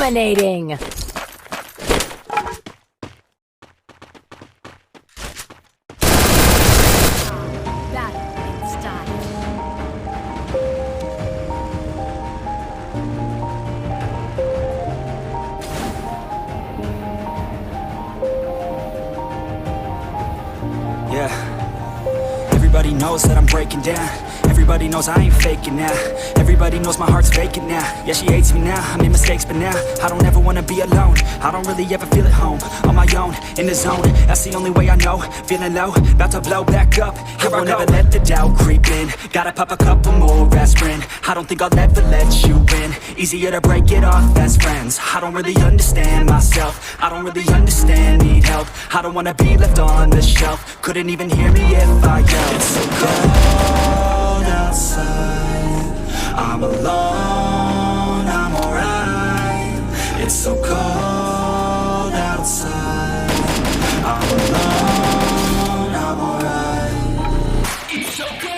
Dominating! Battle in style. Yeah, everybody knows that I'm breaking down. Everybody knows I ain't faking now. Everybody knows my heart's vacant now. Yeah, she hates me now, I made mistakes but now I don't ever wanna be alone. I don't really ever feel at home. On my own, in the zone, that's the only way I know. Feeling low, about to blow back up. Here I never let the doubt creep in. Gotta pop a couple more aspirin. I don't think I'll ever let you in. Easier to break it off best friends. I don't really understand myself. I don't really understand, need help. I don't wanna be left on the shelf. Couldn't even hear me if I yelled. It's so cold outside, I'm alone, I'm alright. It's so cold outside, I'm alone, I'm alright. It's so cold.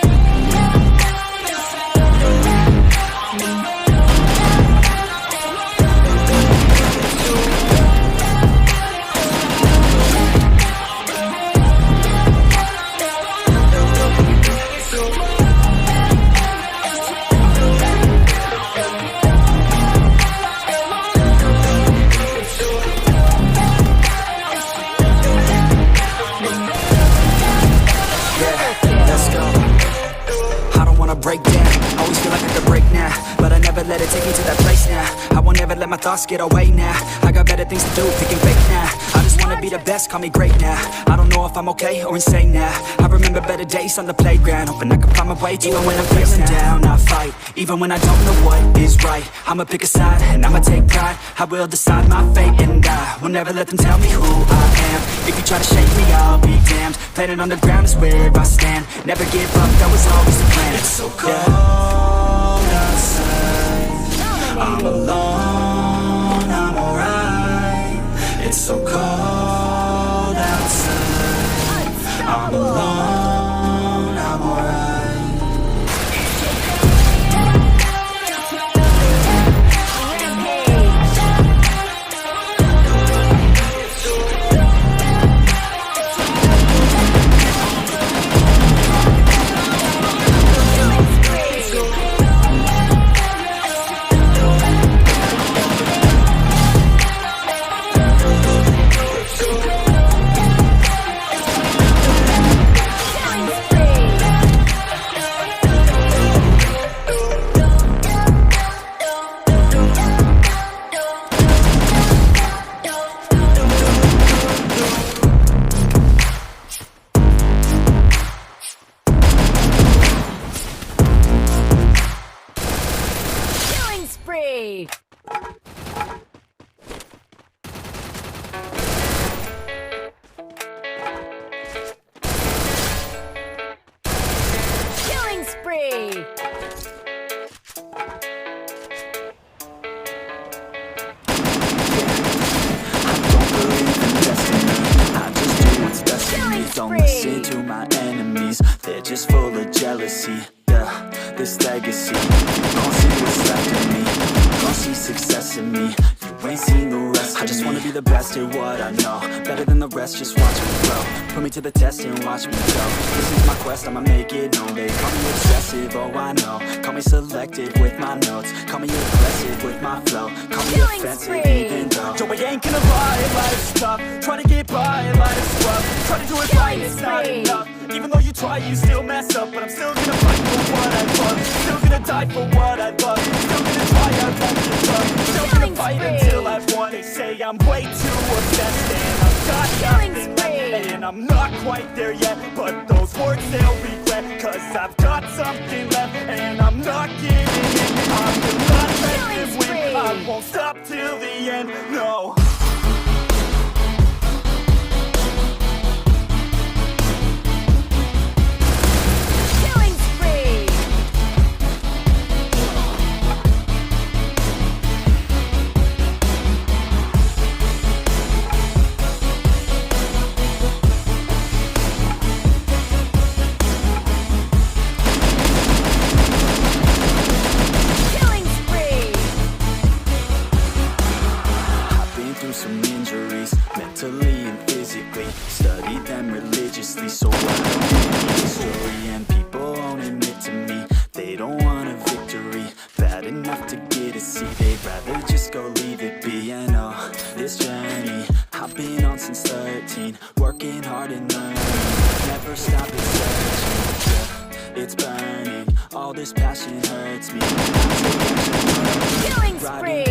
Break down, always feel like I could break now, but I never let it take me to that place now. I won't ever let my thoughts get away now. I got better things to do, thinking fake now. I just wanna be the best, call me great now. I don't know if I'm okay or insane now. I remember better days on the playground, hoping I can find my way. Even when I'm feeling down, I fight. Even when I don't know what is right, I'ma pick a side and I'ma take pride. I will decide my fate and I will never let them tell me who I am. If you try to shake me, I'll be damned. Planet on the ground is where I stand. Never give up, that was always the plan. It's so cold outside, I'm alone, I'm alright. It's so cold outside, I'm alone, I'm alright. Killing spree! Don't listen to my enemies, they're just full of jealousy. Yeah, this legacy, you gon' see what's left of me. You gon' see success in me, you ain't seen the rest of me. I just wanna be the best at what I know, better than the rest, just watch me grow. Put me to the test and watch me go. This is my quest, I'ma make it known. They call me obsessive, oh I know. Call me selective with my notes, call me aggressive with my flow. Call me offensive even though Joe, I ain't gonna lie, life's tough. Try to get by, life's rough. Try to do it right, it's not enough. Even though you try, you still mess up. But I'm still gonna fight for what I love. Still gonna die for what I love. Still gonna try, I won't give up. Still gonna fight until I've won. They say I'm way too obsessed and I've got nothing left. And I'm not quite there yet, but those words they'll regret. Cause I've got something left and I'm not giving in. I will not let them win. I won't stop till the end, no. some injuries, mentally and physically. Studied them religiously, so I don't need history. And people won't admit to me they don't want a victory bad enough to get a seat. They'd rather just go leave it be. And oh, this journey I've been on since 13, working hard and learning, never stopping searching. Yeah, it's burning, all this passion hurts me. Killing spree!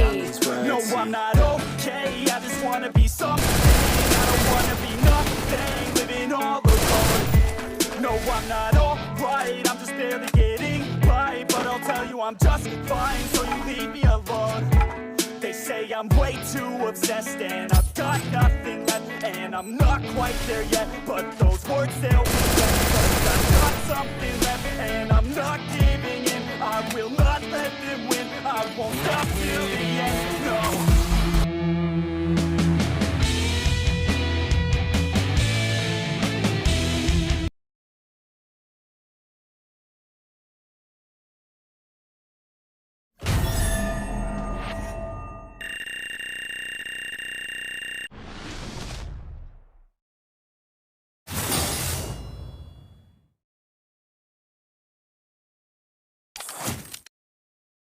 No, I'm not okay, I just wanna be something. I don't wanna be nothing, living all alone. No, I'm not alright, I'm just barely getting by. But I'll tell you I'm just fine, so you leave me alone. They say I'm way too obsessed and I've got nothing left, and I'm not quite there yet, but those words they'll regret. Cause I've got something left and I'm not giving in. I will not let them win, I won't stop till the end, no.